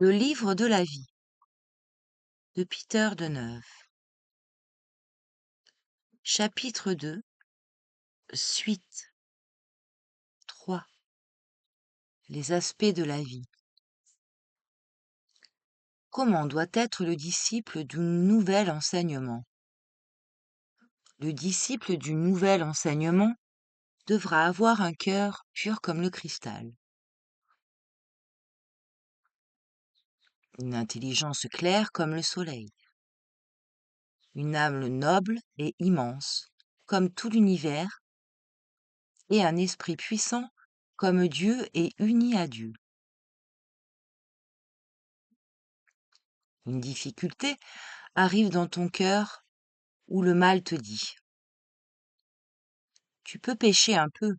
Le livre de la vie de Peter Deneuve. Chapitre 2. Suite 3. Les aspects de la vie. Comment doit être le disciple du nouvel enseignement? Le disciple du nouvel enseignement devra avoir un cœur pur comme le cristal, une intelligence claire comme le soleil, une âme noble et immense comme tout l'univers, et un esprit puissant comme Dieu et uni à Dieu. Une difficulté arrive dans ton cœur où le mal te dit: tu peux pécher un peu.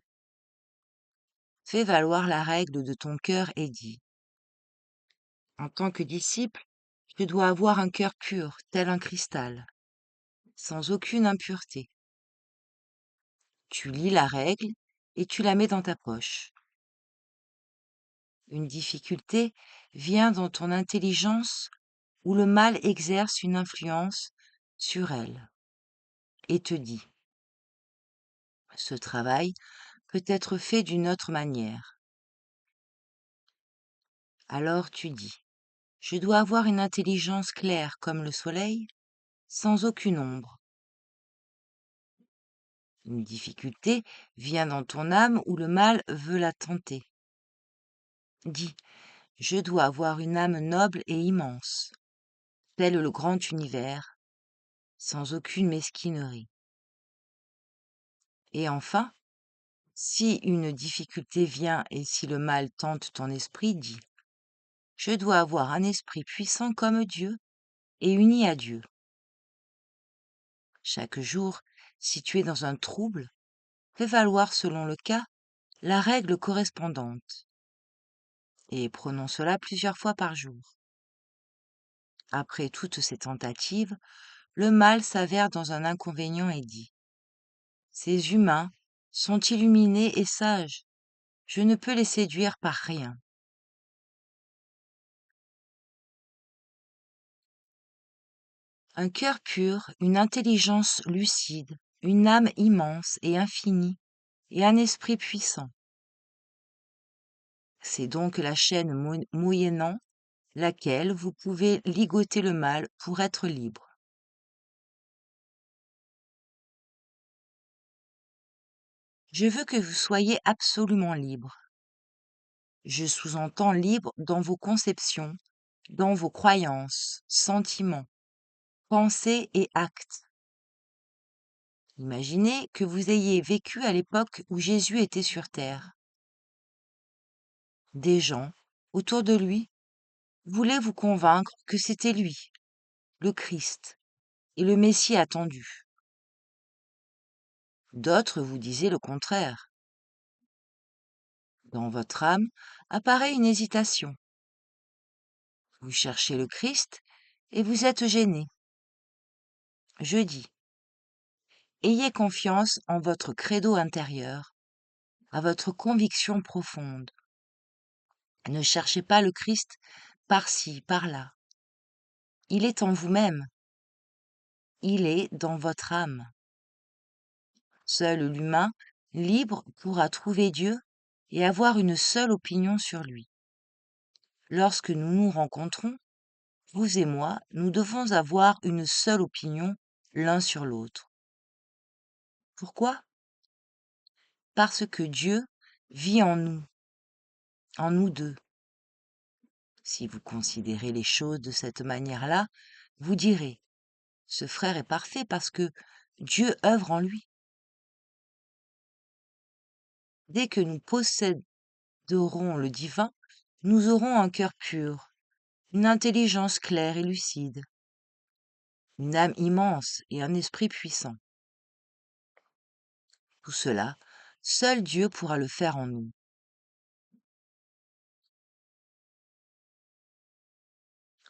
Fais valoir la règle de ton cœur et dis: en tant que disciple, je dois avoir un cœur pur, tel un cristal, sans aucune impureté. Tu lis la règle et tu la mets dans ta poche. Une difficulté vient dans ton intelligence où le mal exerce une influence sur elle et te dit: ce travail peut être fait d'une autre manière. Alors tu dis: je dois avoir une intelligence claire comme le soleil, sans aucune ombre. Une difficulté vient dans ton âme où le mal veut la tenter. Dis: je dois avoir une âme noble et immense, tel le grand univers, sans aucune mesquinerie. Et enfin, si une difficulté vient et si le mal tente ton esprit, dis: je dois avoir un esprit puissant comme Dieu et uni à Dieu. Chaque jour, si tu es dans un trouble, fais valoir selon le cas la règle correspondante et prononce-la plusieurs fois par jour. Après toutes ces tentatives, le mal s'avère dans un inconvénient et dit: ces humains sont illuminés et sages, je ne peux les séduire par rien. Un cœur pur, une intelligence lucide, une âme immense et infinie, et un esprit puissant. C'est donc la chaîne moyennant laquelle vous pouvez ligoter le mal pour être libre. Je veux que vous soyez absolument libre. Je sous-entends libre dans vos conceptions, dans vos croyances, sentiments, pensées et actes. Imaginez que vous ayez vécu à l'époque où Jésus était sur terre. Des gens, autour de lui, voulaient vous convaincre que c'était lui, le Christ, et le Messie attendu. D'autres vous disaient le contraire. Dans votre âme apparaît une hésitation. Vous cherchez le Christ et vous êtes gêné. Je dis: ayez confiance en votre credo intérieur, à votre conviction profonde. Ne cherchez pas le Christ par-ci, par-là. Il est en vous-même. Il est dans votre âme. Seul l'humain libre pourra trouver Dieu et avoir une seule opinion sur lui. Lorsque nous nous rencontrons, vous et moi, nous devons avoir une seule opinion l'un sur l'autre. Pourquoi? Parce que Dieu vit en nous deux. Si vous considérez les choses de cette manière-là, vous direz: ce frère est parfait parce que Dieu œuvre en lui. Dès que nous posséderons le divin, nous aurons un cœur pur, une intelligence claire et lucide, une âme immense et un esprit puissant. Tout cela, seul Dieu pourra le faire en nous.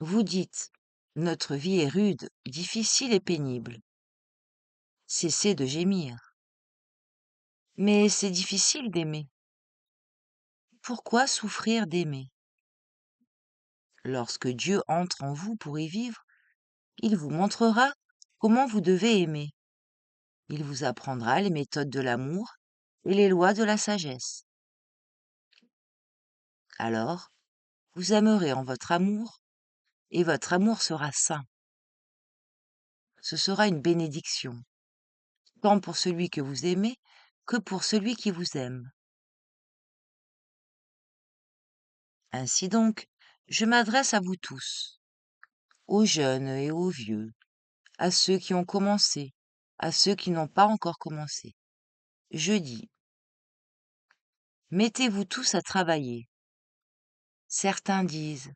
Vous dites: notre vie est rude, difficile et pénible. Cessez de gémir. Mais c'est difficile d'aimer. Pourquoi souffrir d'aimer? Lorsque Dieu entre en vous pour y vivre, il vous montrera comment vous devez aimer. Il vous apprendra les méthodes de l'amour et les lois de la sagesse. Alors, vous aimerez en votre amour, et votre amour sera saint. Ce sera une bénédiction, tant pour celui que vous aimez que pour celui qui vous aime. Ainsi donc, je m'adresse à vous tous, aux jeunes et aux vieux, à ceux qui ont commencé, à ceux qui n'ont pas encore commencé. Je dis, mettez-vous tous à travailler. Certains disent,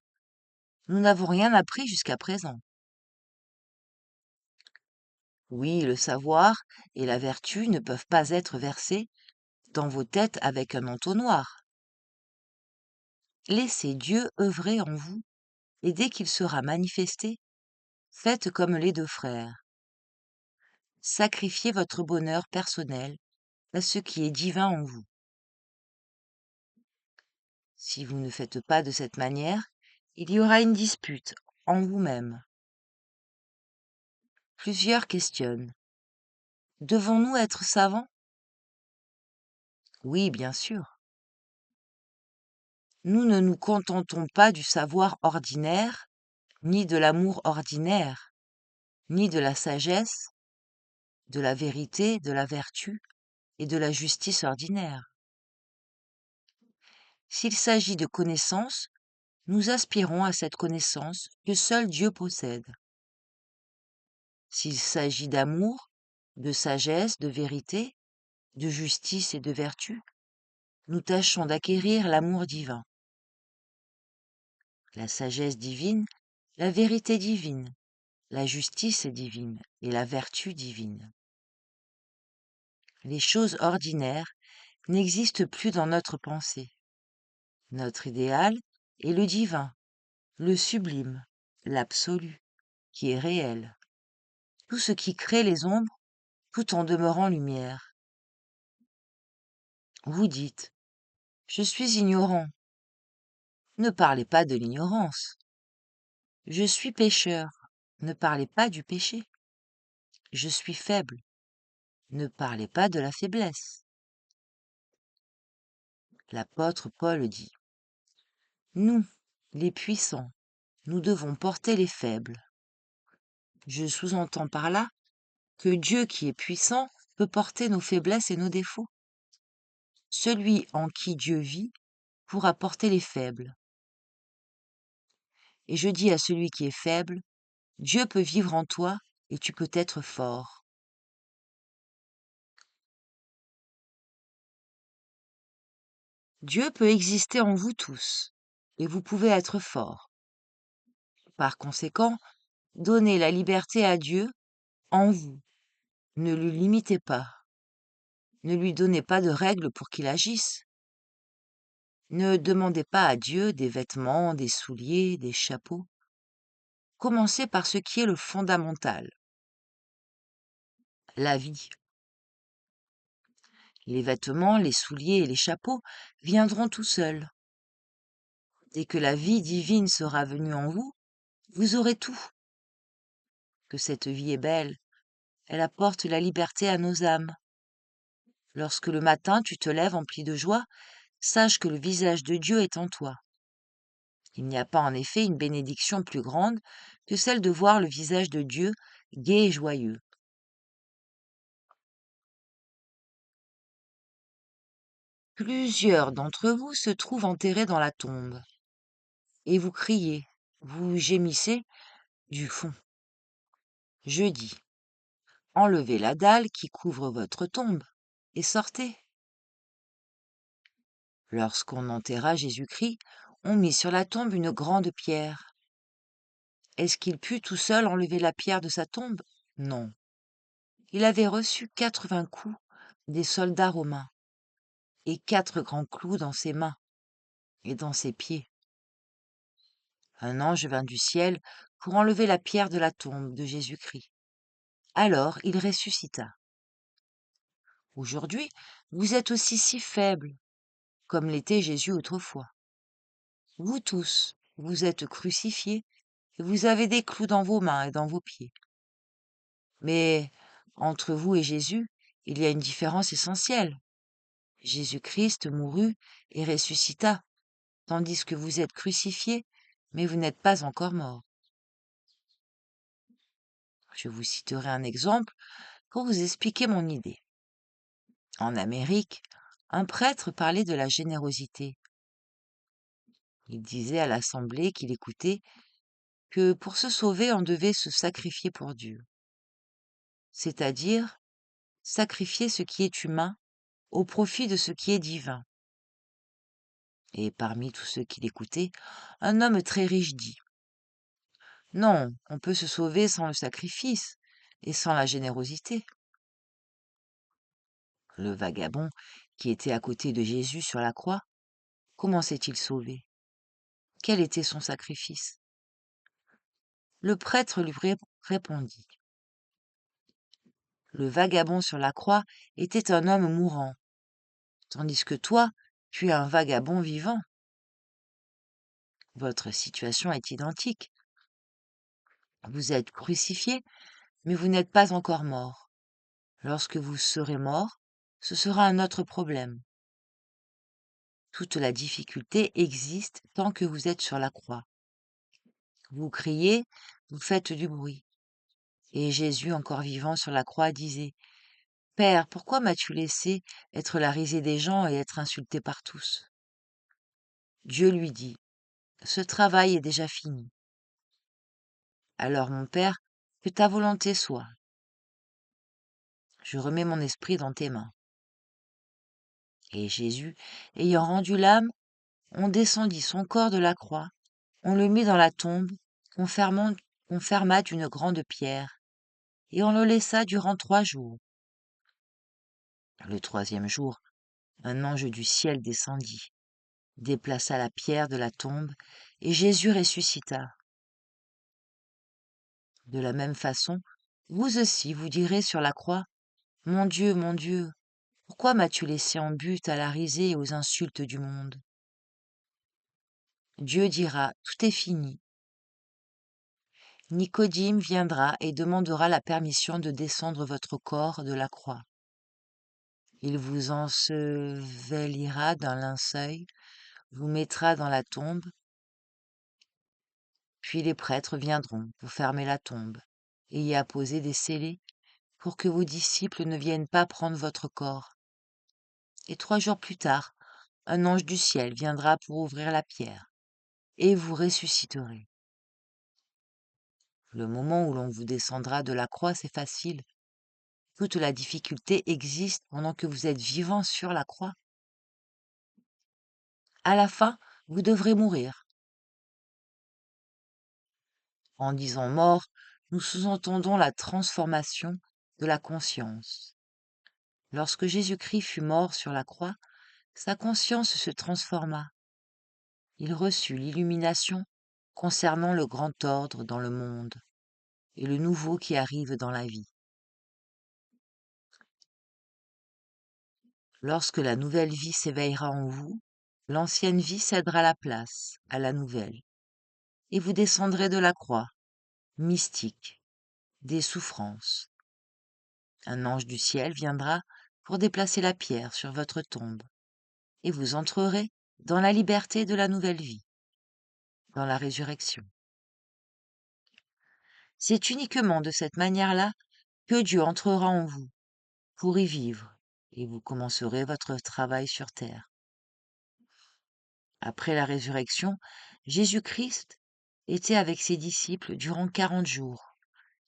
nous n'avons rien appris jusqu'à présent. Oui, le savoir et la vertu ne peuvent pas être versés dans vos têtes avec un entonnoir. Laissez Dieu œuvrer en vous, et dès qu'il sera manifesté, faites comme les deux frères. Sacrifiez votre bonheur personnel à ce qui est divin en vous. Si vous ne faites pas de cette manière, il y aura une dispute en vous-même. Plusieurs questionnent. Devons-nous être savants? Oui, bien sûr. Nous ne nous contentons pas du savoir ordinaire, ni de l'amour ordinaire, ni de la sagesse, de la vérité, de la vertu et de la justice ordinaire. S'il s'agit de connaissance, nous aspirons à cette connaissance que seul Dieu possède. S'il s'agit d'amour, de sagesse, de vérité, de justice et de vertu, nous tâchons d'acquérir l'amour divin, la sagesse divine, la vérité divine, la justice divine et la vertu divine. Les choses ordinaires n'existent plus dans notre pensée. Notre idéal est le divin, le sublime, l'absolu, qui est réel, tout ce qui crée les ombres tout en demeurant lumière. Vous dites, je suis ignorant. Ne parlez pas de l'ignorance. Je suis pécheur. Ne parlez pas du péché. Je suis faible. Ne parlez pas de la faiblesse. L'apôtre Paul dit, nous, les puissants, nous devons porter les faibles. Je sous-entends par là que Dieu qui est puissant peut porter nos faiblesses et nos défauts. Celui en qui Dieu vit pourra porter les faibles. Et je dis à celui qui est faible, Dieu peut vivre en toi et tu peux être fort. Dieu peut exister en vous tous et vous pouvez être fort. Par conséquent, donnez la liberté à Dieu en vous. Ne le limitez pas. Ne lui donnez pas de règles pour qu'il agisse. Ne demandez pas à Dieu des vêtements, des souliers, des chapeaux. Commencez par ce qui est le fondamental, la vie. Les vêtements, les souliers et les chapeaux viendront tout seuls. Dès que la vie divine sera venue en vous, vous aurez tout. Que cette vie est belle, elle apporte la liberté à nos âmes. Lorsque le matin tu te lèves empli de joie, sache que le visage de Dieu est en toi. Il n'y a pas en effet une bénédiction plus grande que celle de voir le visage de Dieu gai et joyeux. Plusieurs d'entre vous se trouvent enterrés dans la tombe, et vous criez, vous gémissez du fond. Je dis, enlevez la dalle qui couvre votre tombe, et sortez. Lorsqu'on enterra Jésus-Christ, on mit sur la tombe une grande pierre. Est-ce qu'il put tout seul enlever la pierre de sa tombe? Non. Il avait reçu 80 coups des soldats romains, et 4 grands clous dans ses mains et dans ses pieds. Un ange vint du ciel pour enlever la pierre de la tombe de Jésus-Christ. Alors il ressuscita. Aujourd'hui, vous êtes aussi si faibles, comme l'était Jésus autrefois. Vous tous, vous êtes crucifié et vous avez des clous dans vos mains et dans vos pieds. Mais entre vous et Jésus, il y a une différence essentielle. Jésus-Christ mourut et ressuscita, tandis que vous êtes crucifié, mais vous n'êtes pas encore mort. Je vous citerai un exemple pour vous expliquer mon idée. En Amérique, un prêtre parlait de la générosité. Il disait à l'assemblée qu'il écoutait que pour se sauver, on devait se sacrifier pour Dieu, c'est-à-dire sacrifier ce qui est humain au profit de ce qui est divin. Et parmi tous ceux qui l'écoutaient, un homme très riche dit: Non, on peut se sauver sans le sacrifice et sans la générosité. Le vagabond, qui était à côté de Jésus sur la croix, comment s'est-il sauvé? Quel était son sacrifice? Le prêtre lui répondit: Le vagabond sur la croix était un homme mourant, tandis que toi, tu es un vagabond vivant. Votre situation est identique. Vous êtes crucifié, mais vous n'êtes pas encore mort. Lorsque vous serez mort, ce sera un autre problème. Toute la difficulté existe tant que vous êtes sur la croix. Vous criez, vous faites du bruit. Et Jésus, encore vivant sur la croix, disait: Père, pourquoi m'as-tu laissé être la risée des gens et être insulté par tous? Dieu lui dit: Ce travail est déjà fini. Alors, mon Père, que ta volonté soit. Je remets mon esprit dans tes mains. Et Jésus, ayant rendu l'âme, on descendit son corps de la croix, on le mit dans la tombe, qu'on ferma d'une grande pierre, et on le laissa durant 3 jours. Le troisième jour, un ange du ciel descendit, déplaça la pierre de la tombe, et Jésus ressuscita. De la même façon, vous aussi vous direz sur la croix: mon Dieu, pourquoi m'as-tu laissé en butte à la risée et aux insultes du monde? Dieu dira: Tout est fini. Nicodime viendra et demandera la permission de descendre votre corps de la croix. Il vous ensevelira d'un linceul, vous mettra dans la tombe, puis les prêtres viendront pour fermer la tombe et y apposer des scellés pour que vos disciples ne viennent pas prendre votre corps. Et 3 jours plus tard, un ange du ciel viendra pour ouvrir la pierre, et vous ressusciterez. Le moment où l'on vous descendra de la croix, c'est facile. Toute la difficulté existe pendant que vous êtes vivant sur la croix. À la fin, vous devrez mourir. En disant mort, nous sous-entendons la transformation de la conscience. Lorsque Jésus-Christ fut mort sur la croix, sa conscience se transforma. Il reçut l'illumination concernant le grand ordre dans le monde et le nouveau qui arrive dans la vie. Lorsque la nouvelle vie s'éveillera en vous, l'ancienne vie cédera la place à la nouvelle, et vous descendrez de la croix, mystique, des souffrances. Un ange du ciel viendra pour déplacer la pierre sur votre tombe, et vous entrerez dans la liberté de la nouvelle vie, dans la résurrection. C'est uniquement de cette manière-là que Dieu entrera en vous, pour y vivre, et vous commencerez votre travail sur terre. Après la résurrection, Jésus-Christ était avec ses disciples durant 40 jours,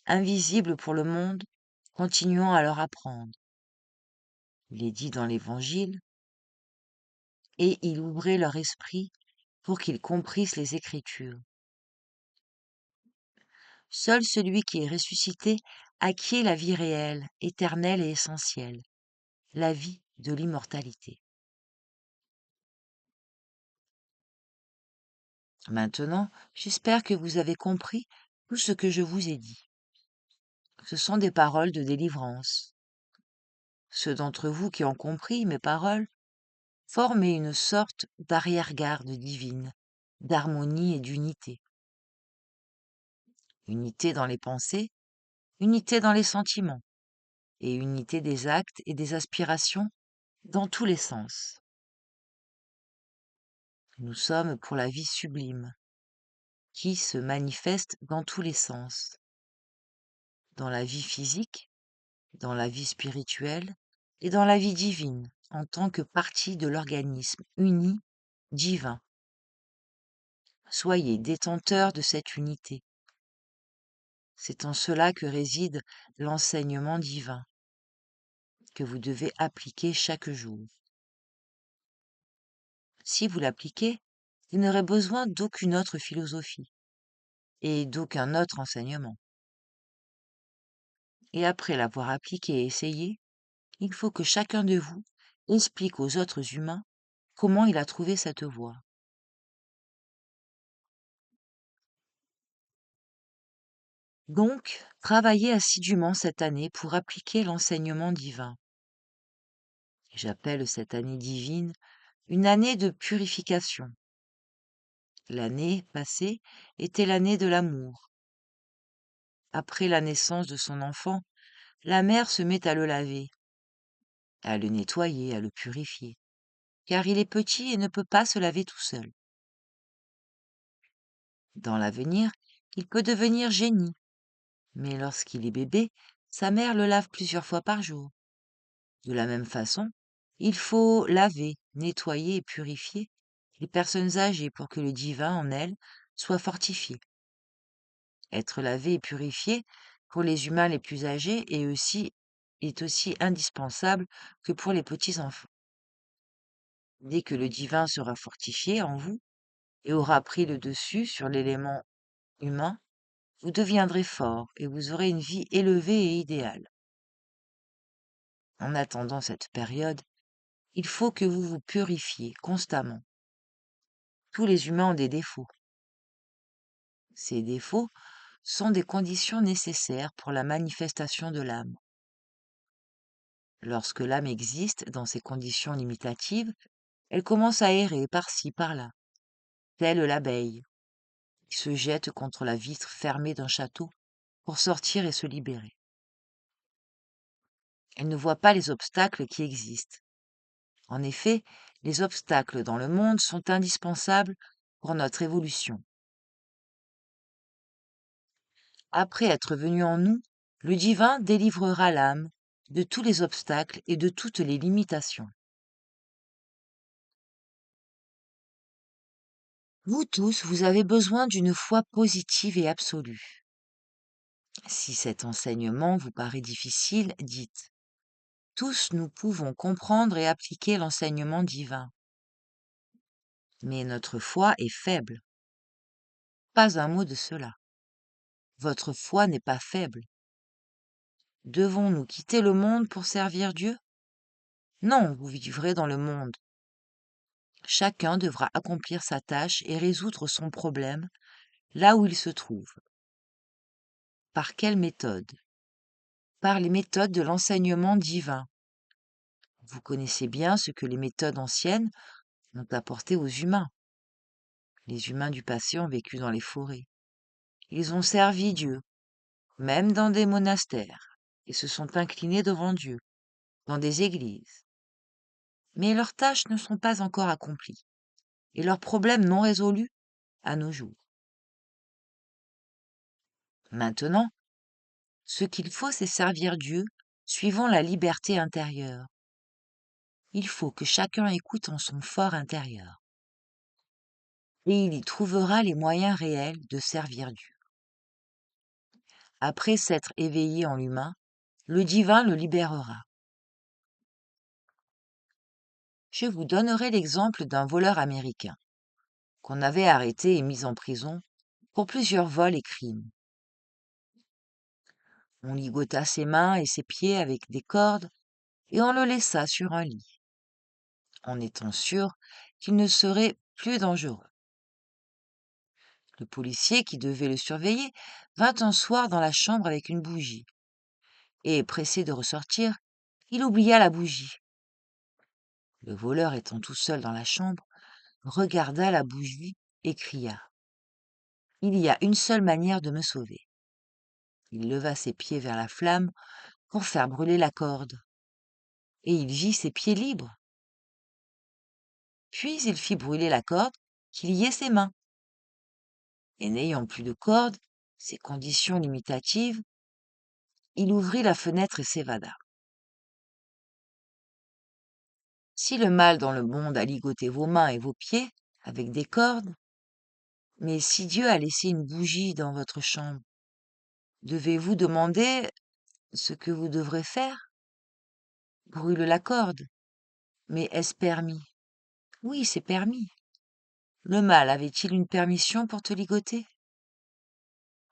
invisible pour le monde, continuant à leur apprendre. Il est dit dans l'Évangile: Et il ouvrait leur esprit pour qu'ils comprissent les Écritures. Seul celui qui est ressuscité acquiert la vie réelle, éternelle et essentielle, la vie de l'immortalité. Maintenant, j'espère que vous avez compris tout ce que je vous ai dit. Ce sont des paroles de délivrance. Ceux d'entre vous qui ont compris mes paroles forment une sorte d'arrière-garde divine d'harmonie et d'unité. Unité dans les pensées, unité dans les sentiments, et unité des actes et des aspirations dans tous les sens. Nous sommes pour la vie sublime, qui se manifeste dans tous les sens, dans la vie physique, dans la vie spirituelle et dans la vie divine, en tant que partie de l'organisme uni, divin. Soyez détenteurs de cette unité. C'est en cela que réside l'enseignement divin, que vous devez appliquer chaque jour. Si vous l'appliquez, vous n'aurez besoin d'aucune autre philosophie et d'aucun autre enseignement. Et après l'avoir appliqué et essayé, il faut que chacun de vous explique aux autres humains comment il a trouvé cette voie. Donc, travaillez assidûment cette année pour appliquer l'enseignement divin. J'appelle cette année divine une année de purification. L'année passée était l'année de l'amour. Après la naissance de son enfant, la mère se met à le laver, à le nettoyer, à le purifier, car il est petit et ne peut pas se laver tout seul. Dans l'avenir, il peut devenir génie, mais lorsqu'il est bébé, sa mère le lave plusieurs fois par jour. De la même façon, il faut laver, nettoyer et purifier les personnes âgées pour que le divin en elles soit fortifié. Être lavé et purifié pour les humains les plus âgés est aussi indispensable que pour les petits-enfants. Dès que le divin sera fortifié en vous et aura pris le dessus sur l'élément humain, vous deviendrez fort et vous aurez une vie élevée et idéale. En attendant cette période, il faut que vous vous purifiez constamment. Tous les humains ont des défauts. Ces défauts sont des conditions nécessaires pour la manifestation de l'âme. Lorsque l'âme existe dans ces conditions limitatives, elle commence à errer par-ci, par-là, telle l'abeille, qui se jette contre la vitre fermée d'un château pour sortir et se libérer. Elle ne voit pas les obstacles qui existent. En effet, les obstacles dans le monde sont indispensables pour notre évolution. Après être venu en nous, le divin délivrera l'âme de tous les obstacles et de toutes les limitations. Vous tous, vous avez besoin d'une foi positive et absolue. Si cet enseignement vous paraît difficile, dites: tous nous pouvons comprendre et appliquer l'enseignement divin. Mais notre foi est faible. Pas un mot de cela. Votre foi n'est pas faible. Devons-nous quitter le monde pour servir Dieu? Non, vous vivrez dans le monde. Chacun devra accomplir sa tâche et résoudre son problème là où il se trouve. Par quelle méthode? Par les méthodes de l'enseignement divin. Vous connaissez bien ce que les méthodes anciennes ont apporté aux humains. Les humains du passé ont vécu dans les forêts. Ils ont servi Dieu, même dans des monastères, et se sont inclinés devant Dieu, dans des églises. Mais leurs tâches ne sont pas encore accomplies, et leurs problèmes non résolus à nos jours. Maintenant, ce qu'il faut, c'est servir Dieu suivant la liberté intérieure. Il faut que chacun écoute en son fort intérieur, et il y trouvera les moyens réels de servir Dieu. Après s'être éveillé en l'humain, le divin le libérera. Je vous donnerai l'exemple d'un voleur américain, qu'on avait arrêté et mis en prison pour plusieurs vols et crimes. On ligota ses mains et ses pieds avec des cordes et on le laissa sur un lit, en étant sûr qu'il ne serait plus dangereux. Le policier qui devait le surveiller vint un soir dans la chambre avec une bougie, et, pressé de ressortir, il oublia la bougie. Le voleur étant tout seul dans la chambre, regarda la bougie et cria. Il y a une seule manière de me sauver. Il leva ses pieds vers la flamme pour faire brûler la corde, et il vit ses pieds libres. Puis il fit brûler la corde qui liait ses mains, et n'ayant plus de corde, ses conditions limitatives, il ouvrit la fenêtre et s'évada. Si le mal dans le monde a ligoté vos mains et vos pieds avec des cordes, mais si Dieu a laissé une bougie dans votre chambre, devez-vous demander ce que vous devrez faire? Brûle la corde. Mais est-ce permis? Oui, c'est permis. Le mal avait-il une permission pour te ligoter?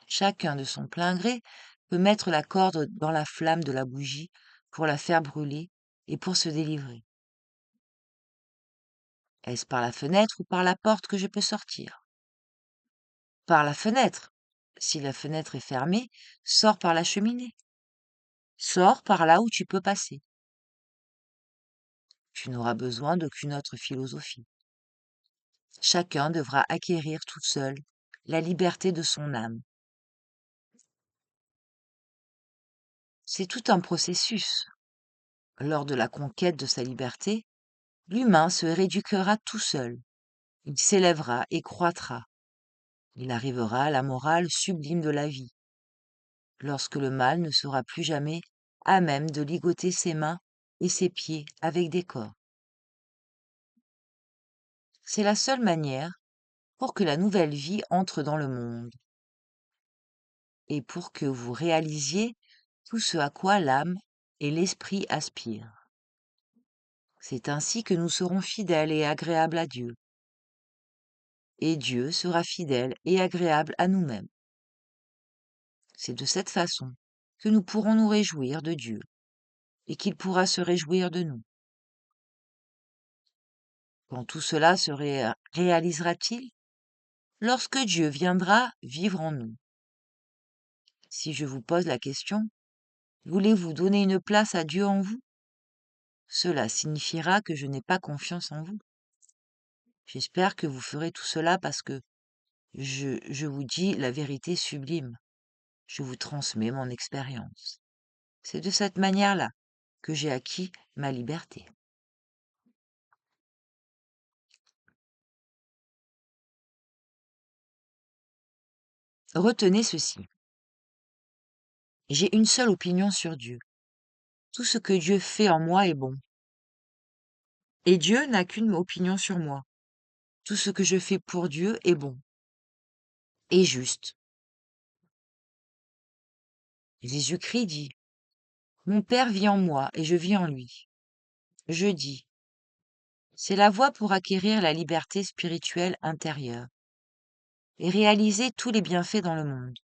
Chacun de son plein gré peut mettre la corde dans la flamme de la bougie pour la faire brûler et pour se délivrer. Est-ce par la fenêtre ou par la porte que je peux sortir? Par la fenêtre. Si la fenêtre est fermée, sors par la cheminée. Sors par là où tu peux passer. Tu n'auras besoin d'aucune autre philosophie. Chacun devra acquérir tout seul la liberté de son âme. C'est tout un processus. Lors de la conquête de sa liberté, l'humain se rééduquera tout seul. Il s'élèvera et croîtra. Il arrivera à la morale sublime de la vie, lorsque le mal ne sera plus jamais à même de ligoter ses mains et ses pieds avec des cordes. C'est la seule manière pour que la nouvelle vie entre dans le monde et pour que vous réalisiez tout ce à quoi l'âme et l'esprit aspirent. C'est ainsi que nous serons fidèles et agréables à Dieu, et Dieu sera fidèle et agréable à nous-mêmes. C'est de cette façon que nous pourrons nous réjouir de Dieu et qu'il pourra se réjouir de nous. Quand tout cela se réalisera-t-il? Lorsque Dieu viendra vivre en nous. Si je vous pose la question, voulez-vous donner une place à Dieu en vous? Cela signifiera que je n'ai pas confiance en vous. J'espère que vous ferez tout cela parce que je vous dis la vérité sublime. Je vous transmets mon expérience. C'est de cette manière-là que j'ai acquis ma liberté. Retenez ceci. J'ai une seule opinion sur Dieu. Tout ce que Dieu fait en moi est bon. Et Dieu n'a qu'une opinion sur moi. Tout ce que je fais pour Dieu est bon et juste. Jésus-Christ dit, mon Père vit en moi et je vis en lui. Je dis, c'est la voie pour acquérir la liberté spirituelle intérieure et réaliser tous les bienfaits dans le monde.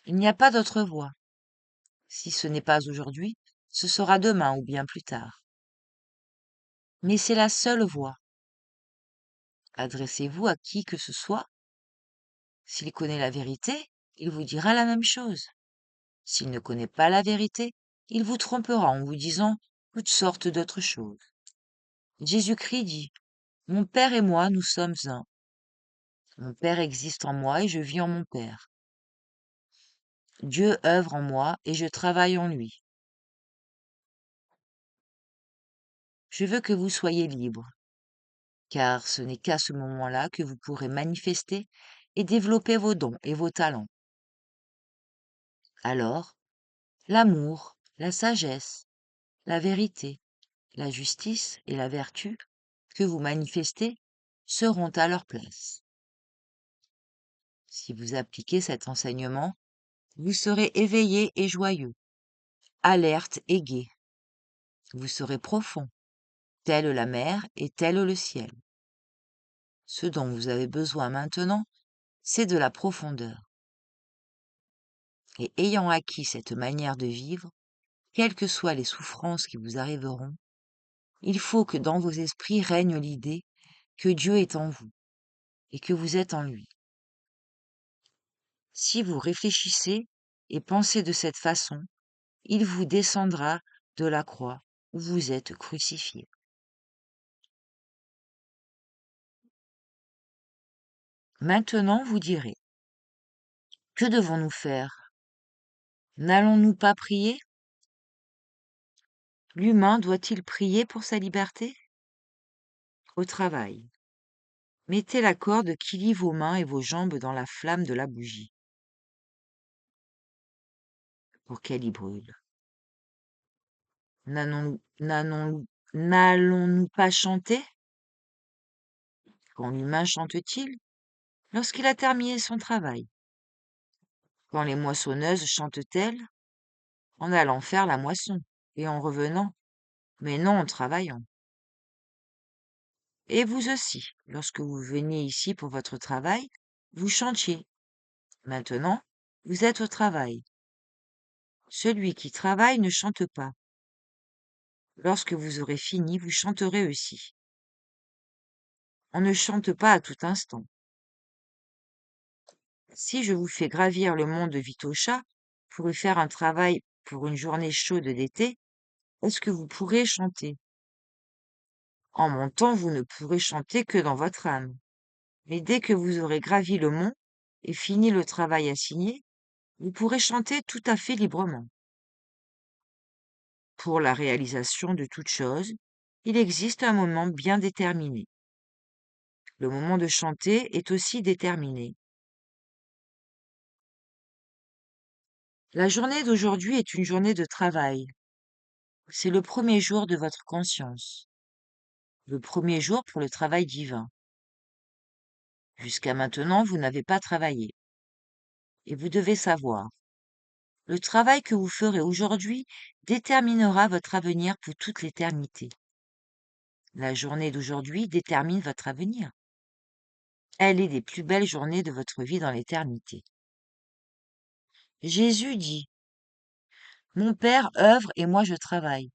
Il n'y a pas d'autre voie. Si ce n'est pas aujourd'hui, ce sera demain ou bien plus tard. Mais c'est la seule voie. Adressez-vous à qui que ce soit. S'il connaît la vérité, il vous dira la même chose. S'il ne connaît pas la vérité, il vous trompera en vous disant toutes sortes d'autres choses. Jésus-Christ dit, mon Père et moi, nous sommes un. Mon Père existe en moi et je vis en mon Père. Dieu œuvre en moi et je travaille en lui. Je veux que vous soyez libres, car ce n'est qu'à ce moment-là que vous pourrez manifester et développer vos dons et vos talents. Alors, l'amour, la sagesse, la vérité, la justice et la vertu que vous manifestez seront à leur place. Si vous appliquez cet enseignement, vous serez éveillé et joyeux, alerte et gai. Vous serez profond, telle la mer et tel le ciel. Ce dont vous avez besoin maintenant, c'est de la profondeur. Et ayant acquis cette manière de vivre, quelles que soient les souffrances qui vous arriveront, il faut que dans vos esprits règne l'idée que Dieu est en vous et que vous êtes en lui. Si vous réfléchissez et pensez de cette façon, il vous descendra de la croix où vous êtes crucifié. Maintenant, vous direz, que devons-nous faire? N'allons-nous pas prier? L'humain doit-il prier pour sa liberté? Au travail. Mettez la corde qui lie vos mains et vos jambes dans la flamme de la bougie, pour qu'elle y brûle. N'allons-nous pas chanter? Quand l'humain chante-t-il? Lorsqu'il a terminé son travail. Quand les moissonneuses chantent-elles? En allant faire la moisson et en revenant, mais non en travaillant. Et vous aussi, lorsque vous veniez ici pour votre travail, vous chantiez. Maintenant, vous êtes au travail. Celui qui travaille ne chante pas. Lorsque vous aurez fini, vous chanterez aussi. On ne chante pas à tout instant. Si je vous fais gravir le mont de Vitosha pour y faire un travail pour une journée chaude d'été, est-ce que vous pourrez chanter? En montant, vous ne pourrez chanter que dans votre âme. Mais dès que vous aurez gravi le mont et fini le travail assigné, vous pourrez chanter tout à fait librement. Pour la réalisation de toute chose, il existe un moment bien déterminé. Le moment de chanter est aussi déterminé. La journée d'aujourd'hui est une journée de travail. C'est le premier jour de votre conscience. Le premier jour pour le travail divin. Jusqu'à maintenant, vous n'avez pas travaillé. Et vous devez savoir, le travail que vous ferez aujourd'hui déterminera votre avenir pour toute l'éternité. La journée d'aujourd'hui détermine votre avenir. Elle est des plus belles journées de votre vie dans l'éternité. Jésus dit, mon Père œuvre et moi je travaille.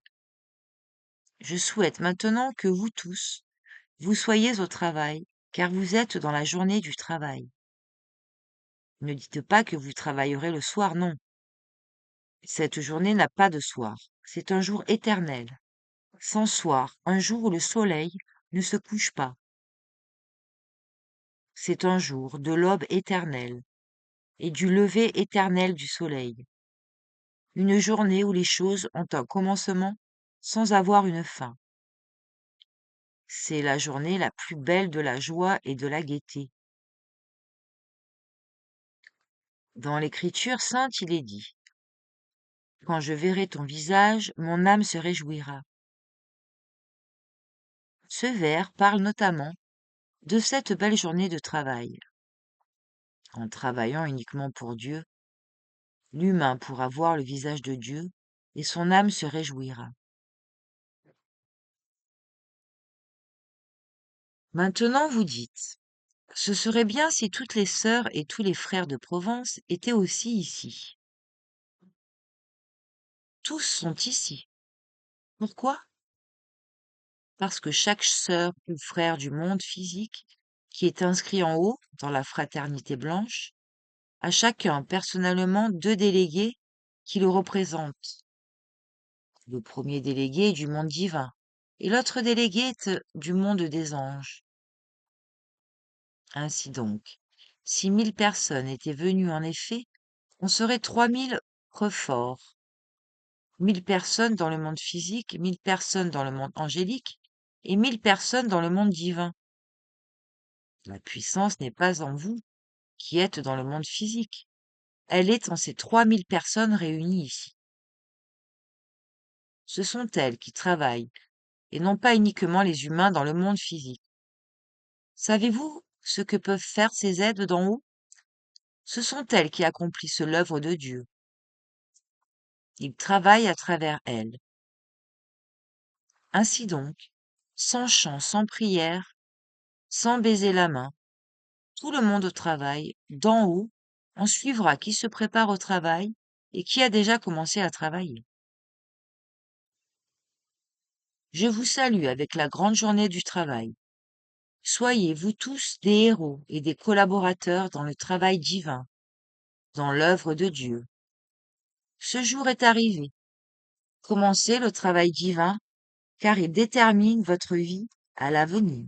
Je souhaite maintenant que vous tous, vous soyez au travail, car vous êtes dans la journée du travail. Ne dites pas que vous travaillerez le soir, non. Cette journée n'a pas de soir, c'est un jour éternel. Sans soir, un jour où le soleil ne se couche pas. C'est un jour de l'aube éternelle et du lever éternel du soleil. Une journée où les choses ont un commencement sans avoir une fin. C'est la journée la plus belle de la joie et de la gaieté. Dans l'Écriture sainte, il est dit, quand je verrai ton visage, mon âme se réjouira. Ce vers parle notamment de cette belle journée de travail. En travaillant uniquement pour Dieu, l'humain pourra voir le visage de Dieu et son âme se réjouira. Maintenant vous dites, ce serait bien si toutes les sœurs et tous les frères de Provence étaient aussi ici. Tous sont ici. Pourquoi? Parce que chaque sœur ou frère du monde physique qui est inscrit en haut dans la fraternité blanche a chacun personnellement 2 délégués qui le représentent. Le premier délégué est du monde divin et l'autre délégué est du monde des anges. Ainsi donc, si 1000 personnes étaient venues en effet, on serait 3000 forts. 1000 personnes dans le monde physique, 1000 personnes dans le monde angélique et 1000 personnes dans le monde divin. La puissance n'est pas en vous, qui êtes dans le monde physique. Elle est en ces 3000 personnes réunies ici. Ce sont elles qui travaillent, et non pas uniquement les humains dans le monde physique. Savez-vous ce que peuvent faire ces aides d'en haut? Ce sont elles qui accomplissent l'œuvre de Dieu. Ils travaillent à travers elles. Ainsi donc, sans chant, sans prière, sans baiser la main, tout le monde au travail, d'en haut, on suivra qui se prépare au travail et qui a déjà commencé à travailler. Je vous salue avec la grande journée du travail. Soyez, vous tous, des héros et des collaborateurs dans le travail divin, dans l'œuvre de Dieu. Ce jour est arrivé. Commencez le travail divin, car il détermine votre vie à l'avenir.